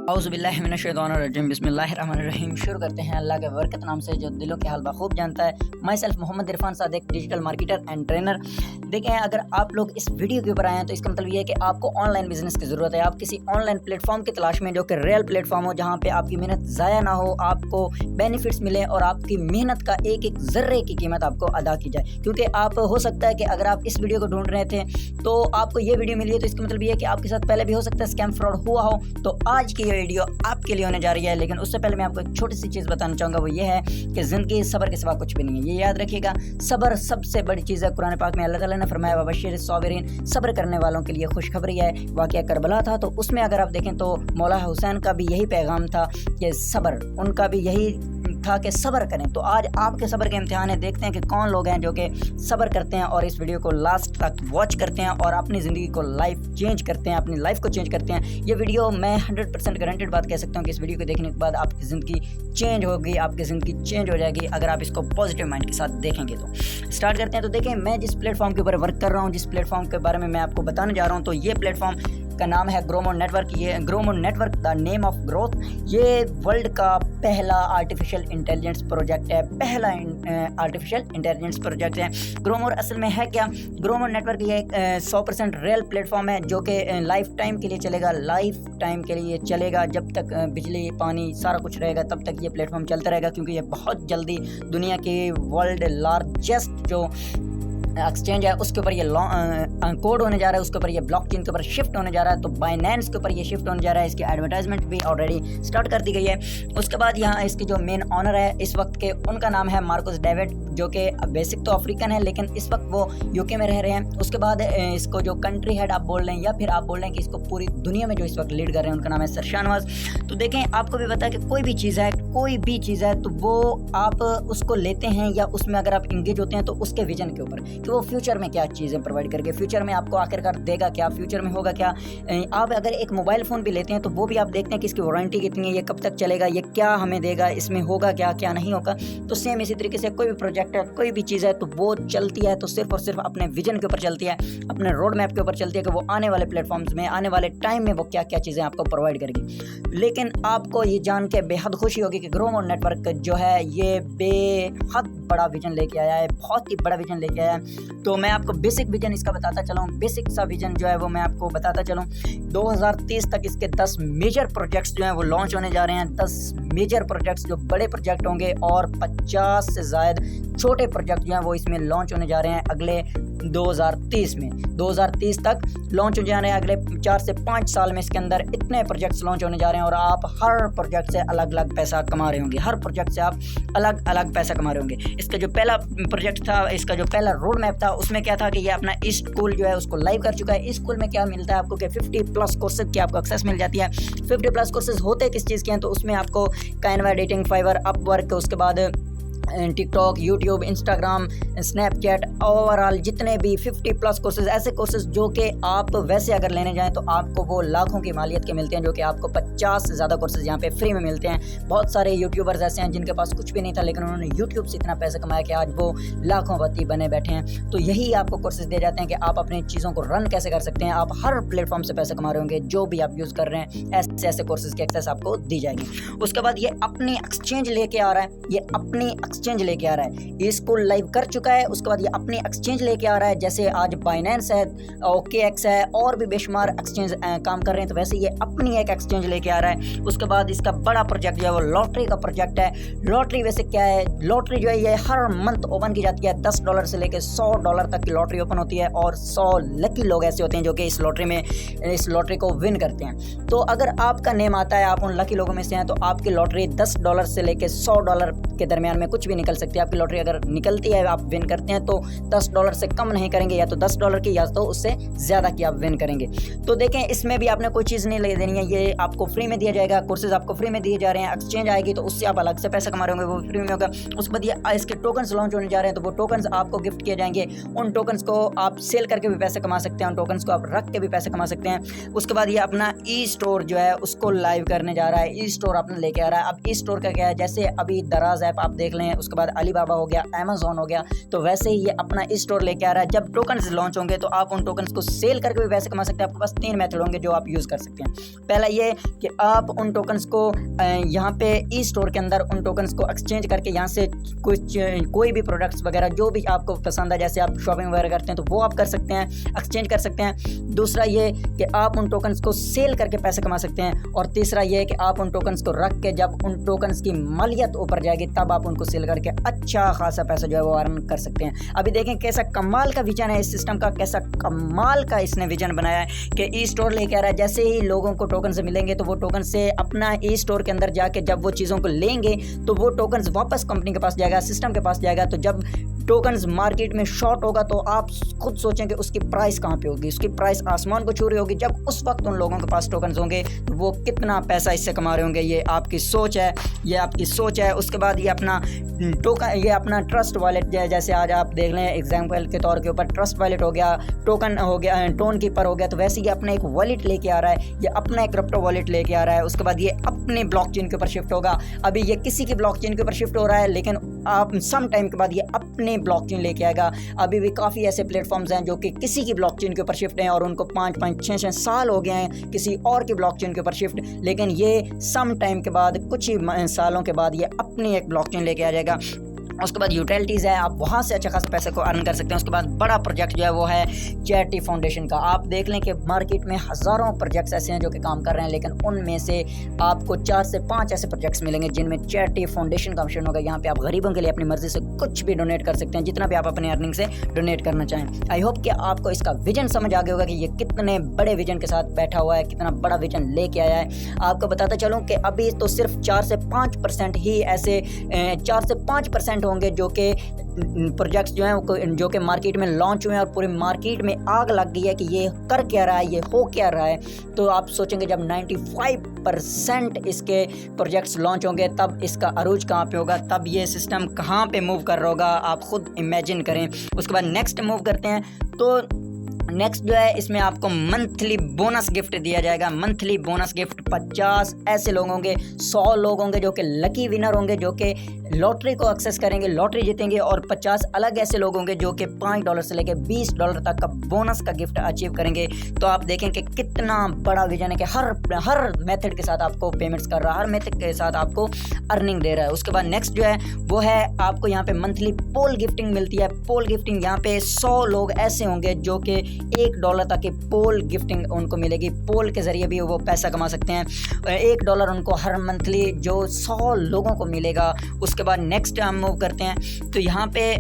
औज़ुबिल्लाहिमिनश्शैतानिर्रजीम बिस्मिल्लाहिर्रहमानिर्रहीम। शुरू करते हैं अल्लाह के बरकत नाम से जो दिलों के हाल बखूब जानता है। Myself Mohammad Irfan Sadiq, digital marketer and trainer. देखें, अगर आप लोग इस वीडियो के ऊपर आए हैं तो इसका मतलब ये है कि आपको ऑनलाइन बिजनेस की ज़रूरत है। आप किसी ऑनलाइन प्लेटफॉर्म की तलाश में जो कि रियल प्लेटफॉर्म हो, जहाँ पे आपकी मेहनत ज़ाया ना हो, आपको बेनिफिट्स मिले और आपकी मेहनत का एक एक ज़र्रे की कीमत आपको अदा की जाए। क्योंकि आप हो सकता है कि अगर आप इस वीडियो को ढूंढ रहे थे तो आपको ये वीडियो मिली है, तो इसका मतलब ये है कि आपके साथ पहले भी हो सकता है स्कैम फ्रॉड हुआ हो। तो आज की ये वीडियो आपके लिए होने जा रही है। लेकिन उससे पहले मैं आपको एक छोटी सी चीज़ बताना चाहूँगा, वो ये है कि ज़िंदगी सब्र के सिवा कुछ भी नहीं है। ये याद रखिएगा, सब्र सबसे बड़ी चीज़ है। कुरान पाक में अल्लाह ताला ने फरमाया वबश्शिर साबिरीन, सब्र करने वालों के लिए खुशखबरी है। वाक़या करबला था, तो उसमें अगर आप देखें तो मौला हुसैन का भी यही पैगाम था कि सब्र, उनका भी यही था कि सब्र करें। तो आज आपके सब्र के इम्तिहान है। देखते हैं कि कौन लोग हैं जो कि सब्र करते हैं और इस वीडियो को लास्ट तक वॉच करते हैं और अपनी ज़िंदगी को लाइफ चेंज करते हैं, अपनी लाइफ को चेंज करते हैं। ये वीडियो मैं 100% गारंटेड बात कह सकता हूँ कि इस वीडियो को देखने के बाद आपकी ज़िंदगी चेंज होगी, आपकी ज़िंदगी चेंज हो जाएगी अगर आप इसको पॉजिटिव माइंड के साथ देखेंगे। तो स्टार्ट करते हैं। तो देखें, मैं जिस प्लेटफॉर्म के ऊपर वर्क कर रहा हूँ, जिस प्लेटफॉर्म के बारे में मैं आपको बताने जा रहा हूँ, तो ये प्लेटफॉर्म का नाम है ग्रोमो नेटवर्क। ये Gromo network the name of growth. ये वर्ल्ड का पहला आर्टिफिशियल इंटेलिजेंस प्रोजेक्ट है, पहला आर्टिफिशियल इंटेलिजेंस प्रोजेक्ट है। ग्रोमो असल में है क्या? ग्रोमो नेटवर्क ये 100% रियल प्लेटफॉर्म है जो कि लाइफ टाइम के लिए चलेगा। लाइफ टाइम के लिए चलेगा, जब तक बिजली पानी सारा कुछ रहेगा तब तक ये प्लेटफॉर्म चलता रहेगा। क्योंकि ये बहुत जल्दी दुनिया की वर्ल्ड लार्जेस्ट जो एक्सचेंज है उसके ऊपर ये कोड होने जा रहा है, उसके ऊपर ये ब्लॉकचेन के ऊपर शिफ्ट होने जा रहा है। तो बाइनेंस के ऊपर ये शिफ्ट होने जा रहा है। इसकी एडवर्टाइजमेंट भी ऑलरेडी स्टार्ट कर दी गई है। उसके बाद यहाँ इसके जो मेन ऑनर है इस वक्त के, उनका नाम है मार्कस डेविड, जो कि बेसिक तो अफ्रीकन है लेकिन इस वक्त वो यूके में रह रहे हैं। उसके बाद इसको जो कंट्री हेड आप बोल रहे हैं या फिर आप बोल रहे हैं कि इसको पूरी दुनिया में जो इस वक्त लीड कर रहे हैं, उनका नाम है सर शाहनवाज। तो देखें, आपको भी पता है कि कोई भी चीज़ है तो वो आप उसको लेते हैं या उसमें अगर आप इंगेज होते हैं तो उसके विजन के ऊपर कि वो फ्यूचर में क्या चीज़ें प्रोवाइड करके फ्यूचर में आपको आखिरकार देगा क्या, फ्यूचर में होगा क्या। आप अगर एक मोबाइल फ़ोन भी लेते हैं तो वो भी आप देखते हैं कि इसकी वारंटी कितनी है, ये कब तक चलेगा, ये क्या हमें देगा, इसमें होगा क्या, क्या नहीं होगा। तो सेम इसी तरीके से कोई भी प्रोजेक्ट है, कोई भी चीज़ है तो वो चलती है तो सिर्फ और सिर्फ अपने विजन के ऊपर चलती है, अपने रोड मैप के ऊपर चलती है कि वो आने वाले प्लेटफॉर्म्स में, आने वाले टाइम में वो क्या क्या चीज़ें आपको प्रोवाइड करेगी। लेकिन आपको ये जान के बेहद खुशी होगी कि ग्रोमो नेटवर्क जो है ये बेहद बड़ा विजन लेके आया है, बहुत ही बड़ा विजन लेके आया है। तो मैं आपको बेसिक विजन इसका बताता चलूँ, बेसिक सा विजन जो है वो मैं आपको बताता चलूँ। 2030 तक इसके 10 मेजर प्रोजेक्ट्स जो हैं वो लॉन्च होने जा रहे हैं। 10 मेजर प्रोजेक्ट्स जो बड़े प्रोजेक्ट होंगे और 50 से ज़ायद छोटे प्रोजेक्ट जो हैं वो इसमें लॉन्च होने जा रहे हैं अगले 2030 में। 2030 तक लॉन्च हो जा रहे हैं। अगले 4 से 5 साल में इसके अंदर इतने प्रोजेक्ट्स लॉन्च होने जा रहे हैं और आप हर प्रोजेक्ट से अलग अलग पैसा कमा रहे होंगे। हर प्रोजेक्ट से आप अलग अलग पैसा कमा रहे होंगे। इसका जो पहला प्रोजेक्ट था, इसका जो पहला रोड मैप था, उसमें क्या था कि ये अपना ई स्कूल जो है उसको लाइव कर चुका है। इस स्कूल में क्या मिलता है आपको कि 50+ कोर्सेज की आपको एक्सेस मिल जाती है। 50+ कोर्सेज होते किस चीज़ के हैं? तो उसमें आपको कैनवा एडिटिंग, फाइवर, अपवर्क, उसके बाद TikTok, YouTube, Instagram, Snapchat, overall जितने भी 50+ कोर्सेज, ऐसे कोर्सेज जो कि आप वैसे अगर लेने जाएं तो आपको वो लाखों की मालियत के मिलते हैं, जो कि आपको 50 से ज़्यादा कोर्सेज यहाँ पे फ्री में मिलते हैं। बहुत सारे यूट्यूबर्स ऐसे हैं जिनके पास कुछ भी नहीं था लेकिन उन्होंने यूट्यूब से इतना पैसा कमाया कि आज वो लाखोंपति बने बैठे हैं। तो यही आपको कोर्सेज दे जाते हैं कि आप अपनी चीज़ों को रन कैसे कर सकते हैं। आप हर प्लेटफॉर्म से पैसा कमा रहे होंगे, जो भी आप यूज़ कर रहे हैं ऐसे ऐसे कोर्सेज की एक्सेस आपको दी जाएगी। उसके बाद ये अपनी एक्सचेंज लेके आ रहा है, ये अपनी एक्सचेंज लेके आ रहा है। ये स्कूल लाइव कर चुका है, उसके बाद ये अपनी एक्सचेंज लेके आ रहा है। जैसे आज बाइनेंस है, OKX है और भी बेशुमार एक्सचेंज काम कर रहे हैं, तो वैसे ये अपनी एक एक्सचेंज लेके आ रहा है। उसके बाद इसका बड़ा प्रोजेक्ट जो है वो लॉटरी का प्रोजेक्ट है। लॉटरी वैसे क्या है? लॉटरी जो है ये हर मंथ ओपन की जाती है। $10 से लेकर $100 तक की लॉटरी ओपन होती है और 100 लकी लोग ऐसे होते हैं जो कि इस लॉटरी को विन करते हैं। तो अगर आपका नेम आता है, आप उन लकी लोगों में से हैं, तो आपकी लॉटरी $10 से लेकर $100 के दरमियान में कुछ भी निकल सकती है। आपकी लॉटरी अगर निकलती है, आप विन करते हैं, तो $10 से कम नहीं करेंगे, या तो $10 की या तो उससे ज़्यादा की आप विन करेंगे। तो देखें, इसमें भी आपने कोई चीज़ नहीं ले देनी है, ये आपको फ्री में दिया जाएगा। कोर्सेज आपको फ्री में दिए जा रहे हैं। एक्सचेंज आएगी तो उससे आप अलग से पैसा कमा रहे होंगे, वो फ्री में होगा। उसके बाद ये इसके टोकन्स लॉन्च होने जा रहे हैं, तो वो टोकन्स आपको गिफ्ट किए जाएंगे। उन टोकन्स को आप सेल करके भी पैसे कमा सकते हैं, उन टोकन्स को आप रख के भी पैसे कमा सकते हैं। उसके बाद ये अपना ई स्टोर जो है उसको लाइव करने जा रहा है। ई स्टोर अपना लेके आ रहा है। अब ई स्टोर का क्या है? जैसे अभी दराज ऐप आप देख लें, उसके बाद अलीबाबा हो गया, अमेजोन हो गया। तो वैसे ही ये अपना ई स्टोर लेके आ रहा है। जब टोकन्स लॉन्च होंगे तो आप उन टोकन्स को सेल करके भी पैसे कमा सकते हैं। आपके पास 3 मेथड होंगे जो आप यूज़ कर सकते हैं। पहला ये कि आप उन टोकन्स को यहाँ पे ई स्टोर के अंदर उन टोकन्स को एक्सचेंज करके यहाँ से कोई भी प्रोडक्ट्स वगैरह जो भी आपको पसंद है, जैसे आप शॉपिंग वगैरह करते हैं तो वो आप कर सकते हैं, एक्सचेंज कर सकते हैं। दूसरा ये कि आप उन टोकन्स को सेल करके पैसे कमा सकते हैं। और तीसरा ये कि आप उन टोकन्स को रख के जब उन टोकन्स की मालियत ऊपर जाएगी तब आप उनको सेल करके अच्छा खासा पैसा जो है वो अर्न कर सकते हैं। अभी देखें कैसा कमाल का विजन है इस सिस्टम का, कैसा कमाल का इसने विजन बनाया है कि ई स्टोर लेके आ रहा है। जैसे ही लोगों को टोकन से मिलेंगे तो वो टोकन से अपना ई स्टोर के अंदर जाके जब वो चीज़ों को लेंगे तो वो टोकन्स वापस कंपनी के पास जाएगा, सिस्टम के पास जाएगा। तो जब टोकन्स मार्केट में शॉर्ट होगा तो आप खुद सोचें कि उसकी प्राइस कहाँ पे होगी, उसकी प्राइस आसमान को छू रही होगी। जब उस वक्त उन लोगों के पास टोकन्स होंगे तो वो कितना पैसा इससे कमा रहे होंगे, ये आपकी सोच है, ये आपकी सोच है। उसके बाद ये अपना टोकन, ये अपना ट्रस्ट वॉलेट, जैसे आज आप देख लें एग्जाम्पल के तौर के ऊपर ट्रस्ट वॉलेट हो गया, टोकन हो गया, टोन कीपर हो गया। तो वैसे ये अपना एक वॉलेट लेके आ रहा है, ये अपना एक क्रिप्टो वॉलेट लेके आ रहा है। उसके बाद ये अपने ब्लॉकचेन के ऊपर शिफ्ट होगा। अभी ये किसी की ब्लॉकचेन के ऊपर शिफ्ट हो रहा है, लेकिन आप सम टाइम के बाद ये अपने ब्लॉकचेन लेके आएगा। अभी भी काफ़ी ऐसे प्लेटफॉर्म्स हैं जो कि किसी की ब्लॉकचेन के ऊपर शिफ्ट हैं और उनको 5-5, 6-6 साल हो गए हैं किसी और की ब्लॉकचेन के ऊपर शिफ्ट, लेकिन ये सम टाइम के बाद, कुछ ही सालों के बाद ये अपनी एक ब्लॉकचेन लेके आ जाएगा। उसके बाद यूटिलिटीज़ है, आप वहाँ से अच्छा खासा पैसे को अर्न कर सकते हैं। उसके बाद बड़ा प्रोजेक्ट जो है वो है चैरिटी फाउंडेशन का। आप देख लें कि मार्केट में हज़ारों प्रोजेक्ट्स ऐसे हैं जो कि काम कर रहे हैं, लेकिन उनमें से आपको 4 से 5 ऐसे प्रोजेक्ट्स मिलेंगे जिनमें चैरिटी फाउंडेशन का मिशन होगा। यहाँ पे आप गरीबों के लिए अपनी मर्जी से कुछ भी डोनेट कर सकते हैं, जितना भी आप अपने अर्निंग से डोनेट करना चाहें। आई होप कि आपको इसका विजन समझ आ गया होगा कि ये कितने बड़े विजन के साथ बैठा हुआ है, कितना बड़ा विजन लेके आया है। आपको बताता चलूँ कि अभी तो सिर्फ 4 से 5% ही ऐसे 4 से 5% होंगे जो कि प्रोजेक्ट्स जो हैं जो कि मार्केट में लॉन्च हुए हैं और पूरी मार्केट में आग लग गई है कि ये कर क्या रहा है, ये हो क्या रहा है। तो आप सोचेंगे जब 95% इसके प्रोजेक्ट्स लॉन्च होंगे तब इसका अरूज कहाँ पे होगा, तब ये सिस्टम कहाँ पे मूव कर रहा होगा, आप खुद इमेजिन करें। उसके बाद नेक्स्ट मूव करते हैं तो नेक्स्ट जो है इसमें आपको मंथली बोनस गिफ्ट दिया जाएगा। मंथली बोनस गिफ्ट 50 ऐसे लोग होंगे, 100 लोग होंगे जो कि लकी विनर होंगे, जो कि लॉटरी को एक्सेस करेंगे, लॉटरी जीतेंगे। और 50 अलग ऐसे लोग होंगे जो कि $5 से लेकर $20 तक का बोनस का गिफ्ट अचीव करेंगे। तो आप देखें कि कितना बड़ा विजन है कि हर मेथड के साथ आपको पेमेंट्स कर रहा है, हर मेथड के साथ आपको अर्निंग दे रहा है। उसके बाद नेक्स्ट जो है वो है आपको यहाँ पे मंथली पोल गिफ्टिंग मिलती है। पोल गिफ्टिंग यहाँ पे 100 लोग ऐसे होंगे जो कि $1 तक की पोल गिफ्टिंग उनको मिलेगी। पोल के जरिए भी वो पैसा कमा सकते हैं। $1 उनको हर मंथली जो 100 लोगों को मिलेगा। उसके बाद नेक्स्ट हम मूव करते हैं तो यहाँ पे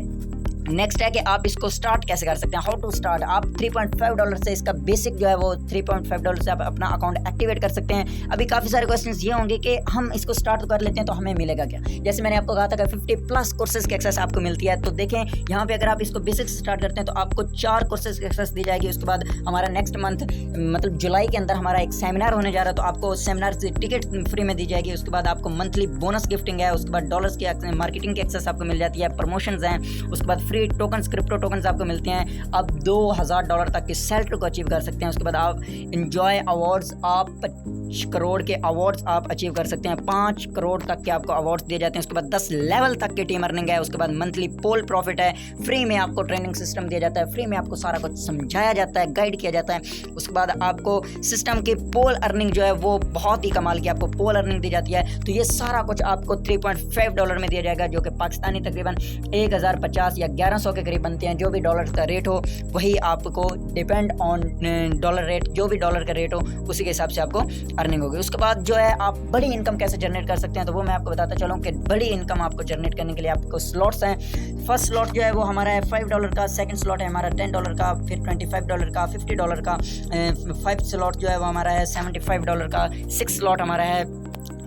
नेक्स्ट है कि आप इसको स्टार्ट कैसे कर सकते हैं, हाउ टू स्टार्ट। आप $3.5 से इसका बेसिक जो है वो $3.5 से आप अपना अकाउंट एक्टिवेट कर सकते हैं। अभी काफ़ी सारे क्वेश्चंस ये होंगे कि हम इसको स्टार्ट तो कर लेते हैं तो हमें मिलेगा क्या। जैसे मैंने आपको कहा था कि 50+ कोर्सेज की एक्सेस आपको मिलती है। तो देखें यहाँ पे अगर आप इसको बेसिक से स्टार्ट करते हैं तो आपको 4 कोर्सेज की एक्सेस दी जाएगी। उसके बाद हमारा नेक्स्ट मंथ मतलब जुलाई के अंदर हमारा एक सेमिनार होने जा रहा है, तो आपको सेमिनार से टिकट फ्री में दी जाएगी। उसके बाद आपको मंथली बोनस गिफ्टिंग है। उसके बाद डॉलर्स की मार्केटिंग की एक्सेस आपको मिल जाती है, प्रमोशंस हैं। उसके बाद फ्री टोकन्स, क्रिप्टो टोकन्स आपको मिलते हैं। अब $2000 तक की सैलरी को अचीव कर सकते हैं। उसके बाद आप एंजॉय अवार्ड्स, आप 5 करोड़ के अवार्ड्स आप अचीव कर सकते हैं। 5 करोड़ तक के आपको अवार्ड्स दिए जाते हैं। उसके बाद 10 लेवल तक की टीम अर्निंग है। उसके बाद मंथली पोल प्रॉफिट है। फ्री में आपको ट्रेनिंग सिस्टम दिया जाता है, फ्री में आपको सारा कुछ समझाया जाता है, गाइड किया जाता है। उसके बाद आपको सिस्टम की पोल अर्निंग जो है वो बहुत ही कमाल की आपको पोल अर्निंग दी जाती है। तो ये सारा कुछ आपको $3.5 में दिया जाएगा, जो कि पाकिस्तानी तकरीबन 1050 या 1100 के करीब बनते हैं। जो भी डॉलर का रेट हो वही आपको डिपेंड ऑन डॉलर रेट, जो भी डॉलर का रेट हो उसी के हिसाब से आपको अर्निंग होगी। उसके बाद जो है आप बड़ी इनकम कैसे जनरेट कर सकते हैं तो वो मैं आपको बताता चलूँ कि बड़ी इनकम आपको जनरेट करने के लिए आपको स्लॉट्स हैं। फर्स्ट स्लॉट जो है वो हमारा है $5 का, सेकंड स्लॉट है हमारा $10 का, फिर $25 का, $50 का, 5th स्लॉट जो है वो हमारा है $75 का, 6th स्लॉट हमारा है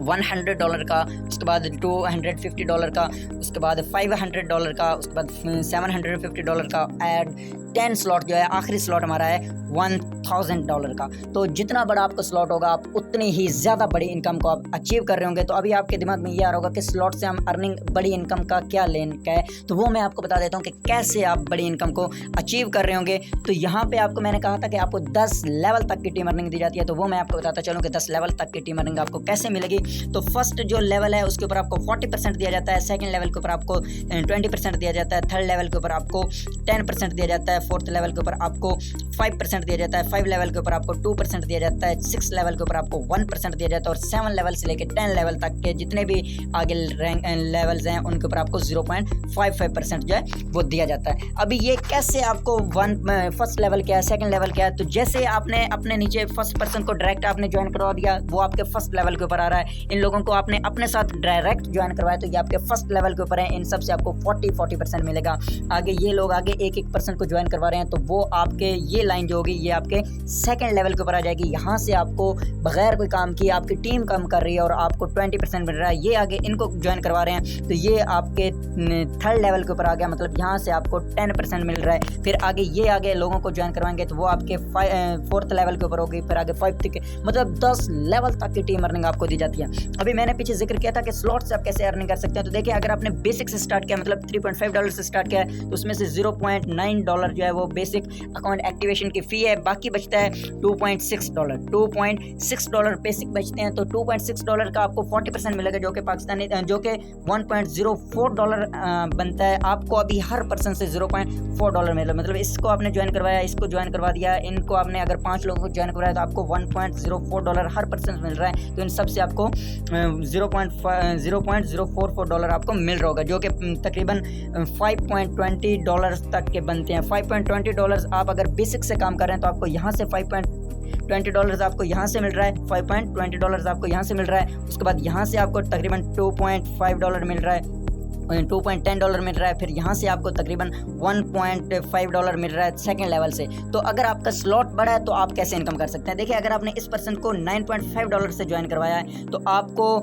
$100 का, उसके बाद $250 का, उसके बाद $500 का, उसके बाद $750 का, एंड 10 स्लॉट जो है आखिरी स्लॉट हमारा है $1000 का। तो जितना बड़ा आपका स्लॉट होगा आप उतनी ही ज़्यादा बड़ी इनकम को आप अचीव कर रहे होंगे। तो अभी आपके दिमाग में ये आ रहा होगा कि स्लॉट से हम अर्निंग बड़ी इनकम का क्या लेन का है, तो वो मैं आपको बता देता हूँ कि कैसे आप बड़ी इनकम को अचीव कर रहे होंगे। तो यहाँ पे आपको मैंने कहा था कि आपको 10 लेवल तक की टीम अर्निंग दी जाती है, तो वो मैं आपको बताता चलूँ कि 10 लेवल तक की टीम अर्निंग आपको कैसे मिलेगी। तो फर्स्ट जो लेवल है उसके ऊपर आपको 40% दिया जाता है, सेकंड लेवल के ऊपर आपको 20% दिया जाता है, थर्ड लेवल के ऊपर आपको 10% दिया जाता है, फोर्थ लेवल के ऊपर आपको 5% दिया जाता है, 5 लेवल के ऊपर आपको 2% दिया जाता है, 6 लेवल के ऊपर आपको 1% दिया जाता है और 7 लेवल से लेकर 10 लेवल तक के जितने भी आगे रैंक लेवल्स हैं उनके ऊपर आपको 0.55% जो है वो दिया जाता है। अभी ये कैसे आपको फर्स्ट लेवल क्या है, सेकंड लेवल क्या है, तो जैसे आपने अपने नीचे फर्स्ट पर्सन को डायरेक्ट आपने ज्वाइन करवा दिया, वो आपके फर्स्ट लेवल के ऊपर आ रहा है। इन लोगों को आपने अपने साथ डायरेक्ट ज्वाइन करवाया तो ये आपके फर्स्ट लेवल के ऊपर है। इन सब से आपको 40% मिलेगा। आगे ये लोग आगे एक पर्सन को ज्वाइन करवा रहे हैं तो वो आपके ये लाइन जो होगी ये आपके सेकंड लेवल के ऊपर आ जाएगी। यहाँ से आपको बगैर कोई काम किए आपकी टीम काम कर रही है और आपको 20% मिल रहा है। ये आगे इनको ज्वाइन करवा रहे हैं तो ये आपके थर्ड लेवल के ऊपर आ गया, मतलब यहाँ से आपको 10% मिल रहा है। फिर आगे ये आगे लोगों को ज्वाइन करवाएंगे तो वो आपके फोर्थ लेवल के ऊपर होगी, फिर आगे 5 तक, मतलब 10 लेवल तक की टीम अर्निंग आपको दी जाती है। अभी मैंने पीछे जिक्र किया था कि स्लॉट से आप कैसे अर्निंग कर सकते हैं, तो देखिए अगर आपने बेसिक से स्टार्ट किया, मतलब $3.5 से स्टार्ट किया है तो उसमें से $0.9 जो है वो बेसिक अकाउंट एक्टिवेशन की फ़ी है, बाकी बचता है $2.6 बेसिक बचते हैं। तो $2.6 का आपको 40% मिलेगा जो कि पाकिस्तानी जो कि $1.04 बनता है। आपको अभी हर पर्सन से $0.4 मिलेगा, मतलब इसको आपने ज्वाइन करवाया, इसको ज्वाइन करवा दिया, इनको आपने अगर 5 लोगों को ज्वाइन करवाया तो आपको $1.04 हर पर्सन मिल रहा है। तो इन सब से आपको $0.044 आपको मिल रहा होगा, जो कि तकरीबन $5.20 तक के बनते हैं। $5.20 आप अगर बेसिक से काम कर रहे हैं तो आपको यहाँ से $5.20 आपको यहाँ से मिल रहा है, $5.20 आपको यहाँ से मिल रहा है। उसके बाद यहाँ से आपको तकरीबन $2.5 मिल रहा है, $2.10 मिल रहा है। फिर यहाँ से आपको तकरीबन $1.5 मिल रहा है सेकंड लेवल से। तो अगर आपका स्लॉट बड़ा है तो आप कैसे इनकम कर सकते हैं। देखिए अगर आपने इस पर्सन को $9.5 से ज्वाइन करवाया है तो आपको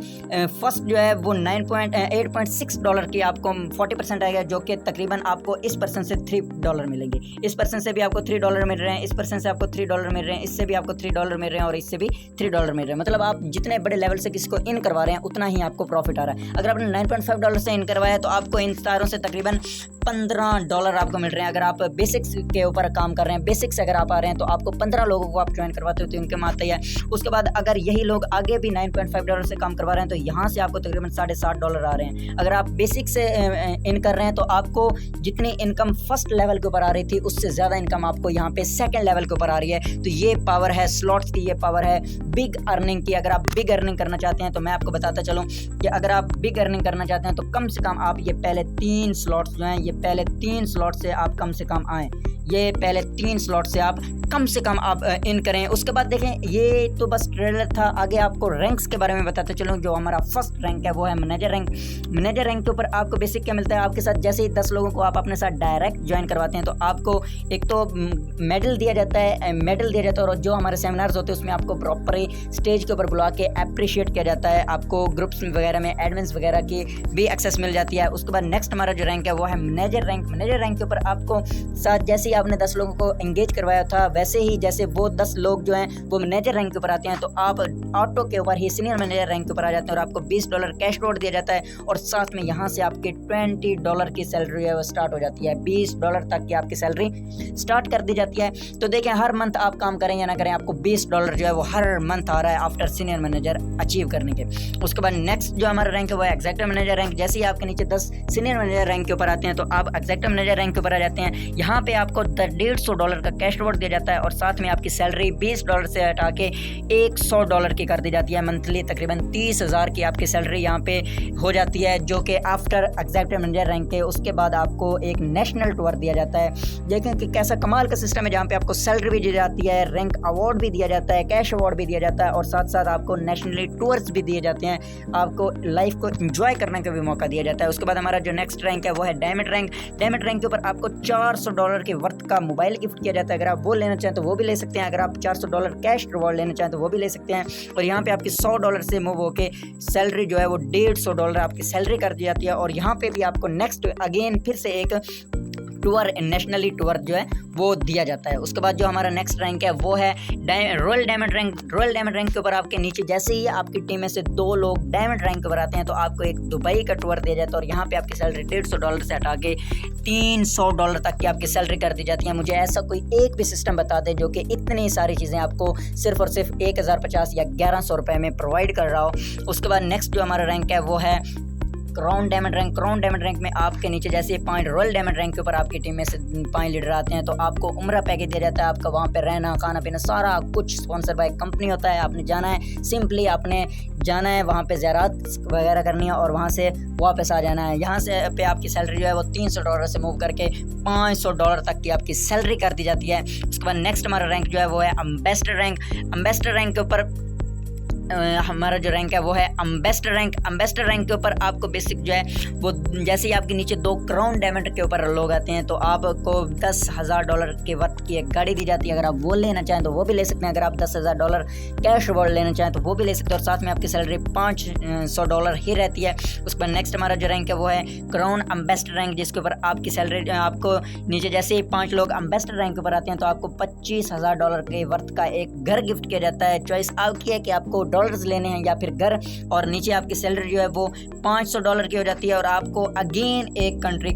फर्स्ट जो है वो $8.6 की आपको 40% आएगा, जो कि तकरीबन आपको इस पर्सन से $3 मिलेंगे। इस पर्सन से भी आपको $3 मिल रहे हैं, इस पर्सन से आपको $3 मिल रहे हैं, इससे भी आपको $3 मिल रहे हैं और इससे भी $3 मिल रहे हैं। मतलब आप जितने बड़े लेवल से किसी को इन करवा रहे हैं उतना ही आपको प्रॉफिट आ रहा है। अगर आपने $9.5 से इन करवाया तो आपको इन तारों से तकरीबन $15 आपको मिल रहे हैं। अगर आप बेसिक्स के ऊपर काम कर रहे हैं, बेसिक्स से अगर आप आ रहे हैं तो आपको 15 लोगों को आप ज्वाइन करवाते हो तो इनकम आती है। उसके बाद अगर यही लोग आगे भी $9.5 से काम करवा रहे हैं तो यहाँ से आपको तकरीबन $7.5 आ रहे हैं। अगर आप बेसिक से इन कर रहे हैं तो आपको जितनी इनकम फर्स्ट लेवल के ऊपर आ रही थी उससे ज़्यादा इनकम आपको यहाँ पे सेकेंड लेवल के ऊपर आ रही है। तो ये पावर है स्लॉट्स की, ये पावर है बिग अर्निंग की। अगर आप बिग अर्निंग करना चाहते हैं तो मैं आपको बताता चलूँ कि अगर आप बिग अर्निंग करना चाहते हैं तो कम से कम आप ये पहले 3 स्लॉट्स जो हैं, ये पहले 3 स्लॉट से आप कम से कम आएँ, ये पहले 3 स्लॉट से आप कम से कम आप इन करें। उसके बाद देखें ये तो बस ट्रेलर था, आगे आपको रैंक्स के बारे में बताते चलूँ। जो हमारा फर्स्ट रैंक है वो है मैनेजर रैंक। मैनेजर रैंक के ऊपर आपको बेसिक क्या मिलता है, आपके साथ जैसे ही 10 लोगों को आप अपने साथ डायरेक्ट ज्वाइन करवाते हैं तो आपको एक तो मेडल दिया जाता है और जो हमारे सेमिनार्स होते हैं उसमें आपको प्रॉपर स्टेज के ऊपर बुला के अप्रिशिएट किया जाता है। आपको ग्रुप्स वगैरह में एडमिन्स वगैरह की भी एक्सेस मिल जाती है। उसके बाद नेक्स्ट हमारा जो रैंक है वो है मैनेजर रैंक। मैनेजर रैंक के ऊपर आपको साथ जैसे ही आपने 10 लोगों को एंगेज करवाया था वैसे ही जैसे वो 10 लोग जो हैं वो मैनेजर रैंक के ऊपर आते हैं तो आप ऑटो के ऊपर ही सीनियर मैनेजर रैंक के ऊपर आ जाते हैं और आपको $20 कैश रिवॉर्ड दिया जाता है और साथ में यहाँ से आपकी $20 की सैलरी है वो स्टार्ट हो जाती है। $20 तक की आपकी सैलरी स्टार्ट कर दी जाती है। तो देखें हर मंथ आप काम करें या ना करें आपको $20 जो है वो हर मंथ आ रहा है आफ्टर सीनियर मैनेजर अचीव करने के। उसके बाद नेक्स्ट जो हमारा रैंक है वो है एग्जीक्यूटिव मैनेजर रैंक। जैसे ही आपके नीचे 10 सीनियर मैनेजर रैंक के ऊपर आते हैं तो आप एग्जीक्यूटिव मैनेजर रैंक के ऊपर आ जाते हैं। यहाँ पे आपको $150 का कैश रिवॉर्ड दिया जाता है और साथ में आपकी सैलरी $20 से हटा के $100 की कर दी जाती है। मंथली तकरीबन 30,000 की आपकी सैलरी यहाँ पे हो जाती है, जो कि आफ्टर एग्जीक्यूटिव मैनेजर रैंक के उसके बाद आपको एक नेशनल टूर दिया जाता है। देखें कि कैसा कमाल का सिस्टम है जहाँ पे आपको सैलरी भी दी जाती है, रैंक अवार्ड भी दिया जाता है, कैश अवार्ड भी दिया जाता है और साथ साथ आपको नेशनली टूर्स भी दिए जाते हैं। आपको लाइफ को एंजॉय करने का भी मौका दिया जाता है। उसके बाद हमारा जो नेक्स्ट रैंक है वो है डायमंड रैंक। डायमंड रैंक के ऊपर आपको $400 के वर्थ का मोबाइल गिफ्ट किया जाता है। अगर आप वो लेना चाहें तो वो भी ले सकते हैं। अगर आप $400 कैश रिवॉर्ड लेना चाहें तो वो भी ले सकते हैं। और यहाँ पे आपकी $100 से मूव होके सैलरी जो है वो $150 आपकी सैलरी कर दी जाती है। और यहाँ पे भी आपको नेक्स्ट अगेन फिर से एक टूर नेशनली टूर जो है वो दिया जाता है। उसके बाद जो हमारा नेक्स्ट रैंक है वो है royal diamond rank. Royal diamond rank के ऊपर आपके नीचे जैसे ही आपकी टीम में से 2 लोग डायमंड रैंक के ऊपर आते हैं तो आपको एक दुबई का टूर दिया जाता है और यहाँ पे आपकी सैलरी $150 से हटा के $300 तक की आपकी सैलरी कर दी जाती है। मुझे ऐसा कोई एक भी सिस्टम बता दे जो कि इतनी सारी चीज़ें आपको सिर्फ और सिर्फ 1050 या 1100 रुपये में प्रोवाइड कर रहा हो। उसके बाद नेक्स्ट जो हमारा रैंक है वो है crown diamond rank. Crown diamond rank में आपके नीचे जैसे 5 रॉयल डायमंड रैंक के ऊपर आपकी टीम में से 5 लीडर आते हैं तो आपको उम्रा पैकेज दिया जाता है। आपका वहाँ पे रहना खाना पीना सारा कुछ स्पॉन्सर बाय कंपनी होता है। आपने जाना है, सिंपली आपने जाना है वहाँ पे ज़ियारत वगैरह करनी है और वहाँ से वापस आ जाना है। यहाँ से पे आपकी सैलरी जो है वो $300 से मूव करके $500 तक की आपकी सैलरी कर दी जाती है। उसके बाद नेक्स्ट हमारा रैंक जो है वो है एम्बेसडर रैंक। एम्बेसडर रैंक के ऊपर हमारा जो रैंक है वो है एम्बेसडर रैंक। एम्बेसडर रैंक के ऊपर आपको बेसिक जो है वो जैसे ही आपके नीचे 2 क्राउन डायमंड के ऊपर लोग आते हैं तो आपको $10,000 के वर्थ की एक गाड़ी दी जाती है। अगर आप वो लेना चाहें तो वो भी ले सकते हैं। अगर आप $10,000 कैश रिवॉर्ड लेना चाहें तो वो भी ले सकते हैं और साथ में आपकी सैलरी $500 ही रहती है। उसके बाद नेक्स्ट हमारा जो रैंक है वो है क्राउन एम्बेसडर रैंक, जिसके ऊपर आपकी सैलरी आपको नीचे जैसे ही 5 लोग एम्बेसडर रैंक के ऊपर आते हैं तो आपको $25,000 के वर्थ का एक घर गिफ्ट किया जाता है। चॉइस आपकी है कि आपको डॉलर्स लेने हैं या फिर घर, और नीचे आपकी सैलरी जो है वो $500 की हो जाती है और आपको अगेन एक कंट्री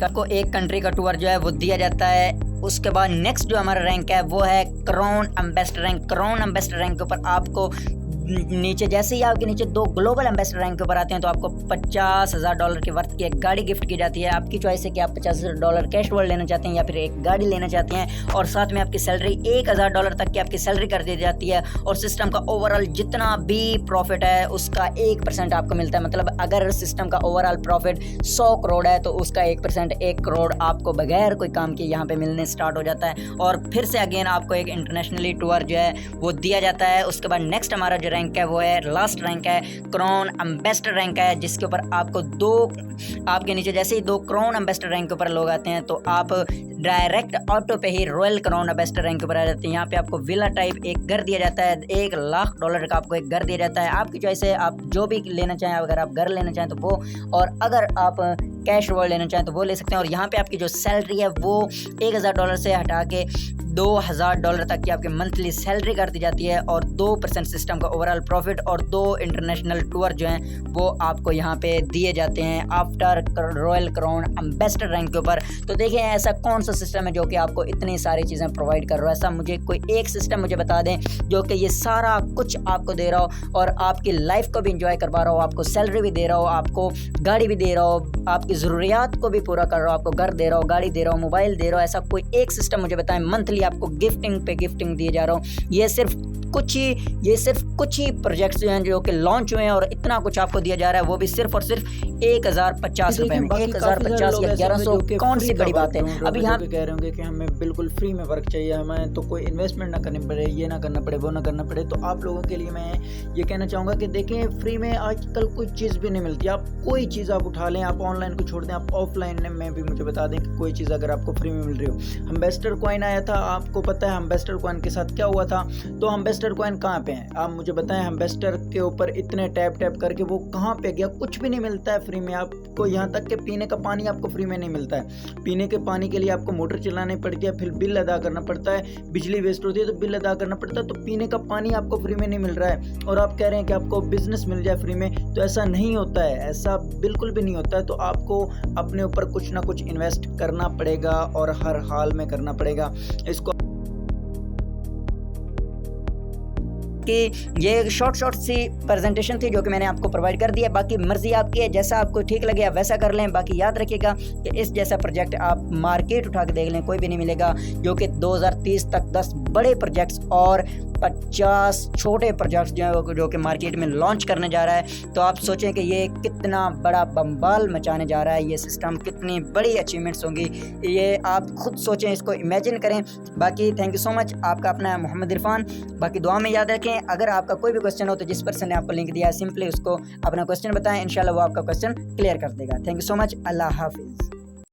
का टूर जो है वो दिया जाता है। उसके बाद नेक्स्ट जो हमारा रैंक है वो है crown ambassador rank. Crown ambassador rank के ऊपर आपको नीचे जैसे ही आपके नीचे 2 ग्लोबल एम्बेसडर रैंक के ऊपर आते हैं तो आपको $50,000 के वर्थ की एक गाड़ी गिफ्ट की जाती है। आपकी चॉइस है कि आप $50,000 कैश रिवॉर्ड लेना चाहते हैं या फिर एक गाड़ी लेना चाहते हैं और साथ में आपकी सैलरी $1,000 तक की आपकी सैलरी कर दी जाती है और सिस्टम का ओवरऑल जितना भी प्रॉफिट है उसका 1% आपको मिलता है। मतलब अगर सिस्टम का ओवरऑल प्रॉफिट 100 करोड़ है तो उसका 1% 1 करोड़ आपको बगैर कोई काम किए यहाँ पे मिलने स्टार्ट हो जाता है और फिर से अगेन आपको एक इंटरनेशनली टूर जो है वो दिया जाता है। उसके बाद नेक्स्ट हमारा जो रैंक है वो है लास्ट रैंक है क्राउन एम्बेसडर रैंक है, जिसके ऊपर आपको आपके नीचे जैसे ही 2 क्राउन एम्बेसडर रैंक के ऊपर लोग आते हैं तो आप डायरेक्ट ऑटो पे ही रॉयल क्राउन एम्बेसडर रैंक के ऊपर आ जाते हैं। यहाँ पे आपको विला टाइप एक घर दिया जाता है, $1,00,000 का आपको एक घर दिया जाता है। आपकी चॉइस है, आप जो भी लेना चाहें, अगर आप घर लेना चाहें तो वो, और अगर आप कैश रिवॉर्ड लेना चाहें तो वो ले सकते हैं। और यहाँ पे आपकी जो सैलरी है वो $1,000 से हटा के $2,000 तक की आपकी मंथली सैलरी कर दी जाती है और 2% सिस्टम का ओवरऑल प्रॉफिट और 2 इंटरनेशनल टूर जो हैं वो आपको यहाँ पे दिए जाते हैं after royal crown ambassador rank के ऊपर। तो देखिए ऐसा कौन सा सिस्टम है जो कि आपको इतनी सारी चीज़ें प्रोवाइड कर रहा है। ऐसा मुझे कोई एक सिस्टम मुझे बता दें जो कि ये सारा कुछ आपको दे रहा हो और आपकी लाइफ को भी इंजॉय करवा रहा हो, आपको सैलरी भी दे रहा हो, आपको गाड़ी भी दे रहा हो, आपकी ज़रूरियात को भी पूरा कर रहा हो, आपको घर दे रहा हो, गाड़ी दे रहा हो, मोबाइल दे रहा हो। ऐसा कोई एक सिस्टम मुझे बताएं मंथली आपको गिफ्टिंग पे गिफ्टिंग दिए जा रहा हूँ। ये सिर्फ कुछ ही प्रोजेक्ट्स जो हैं जो कि लॉन्च हुए हैं और इतना कुछ आपको दिया जा रहा है वो भी सिर्फ और सिर्फ $1,050 में। 1,050 या 1100 कौन सी बड़ी बात है। अभी यहाँ कह रहे होंगे कि हमें बिल्कुल फ्री में वर्क चाहिए, हमें तो कोई इन्वेस्टमेंट ना करनी पड़े, ये ना करना पड़े, वो ना करना पड़े। तो आप लोगों के लिए मैं ये कहना चाहूँगा कि देखें फ्री में आजकल कोई चीज़ भी नहीं मिलती। आप कोई चीज़ आप उठा लें, आप ऑनलाइन को छोड़ दें, आप ऑफलाइन में भी मुझे बता दें कि कोई चीज़ अगर आपको फ्री में मिल रही हो। एम्बेसडर कॉइन आया था, आपको पता है एम्बेसडर कॉइन के साथ क्या हुआ था। तो एम्बेसडर कॉइन कहाँ पे है आप मुझे बताएं। एम्बेसडर के ऊपर इतने टैप करके वो कहाँ पे गया, कुछ भी नहीं मिलता है फ्री में आपको। यहाँ तक कि पीने का पानी आपको फ्री में नहीं मिलता है। पीने के पानी के लिए आपको मोटर चलानी पड़ती है, फिर बिल अदा करना पड़ता है, बिजली वेस्ट होती है तो बिल अदा करना पड़ता है। तो पीने का पानी आपको फ्री में नहीं मिल रहा है और आप कह रहे हैं कि आपको बिजनेस मिल जाए फ्री में, तो ऐसा नहीं होता है, ऐसा बिल्कुल भी नहीं होता है। तो आपको अपने ऊपर कुछ ना कुछ इन्वेस्ट करना पड़ेगा और हर हाल में करना पड़ेगा इसको। कि ये शॉर्ट सी प्रेजेंटेशन थी जो कि मैंने आपको प्रोवाइड कर दिया। बाकी मर्जी आपकी है, जैसा आपको ठीक लगे आप वैसा कर लें। बाकी याद रखिएगा कि इस जैसा प्रोजेक्ट आप मार्केट उठा के देख लें, कोई भी नहीं मिलेगा जो कि 2030 तक 10 बड़े प्रोजेक्ट्स और 50 छोटे प्रोजेक्ट्स जो कि मार्केट में लॉन्च करने जा रहा है। तो आप सोचें कि ये कितना बड़ा बम्बाल मचाने जा रहा है, ये सिस्टम कितनी बड़ी अचीवमेंट्स होंगी, ये आप खुद सोचें, इसको इमेजिन करें। बाकी थैंक यू सो मच, आपका अपना मोहम्मद इरफान। बाकी दुआ में याद रखें, अगर आपका कोई भी क्वेश्चन हो तो जिस पर्सन ने आपको लिंक दिया है सिंपली उसको अपना क्वेश्चन बताएं, इंशाल्लाह वो आपका क्वेश्चन क्लियर कर देगा। थैंक यू सो मच, अल्लाह हाफिज़।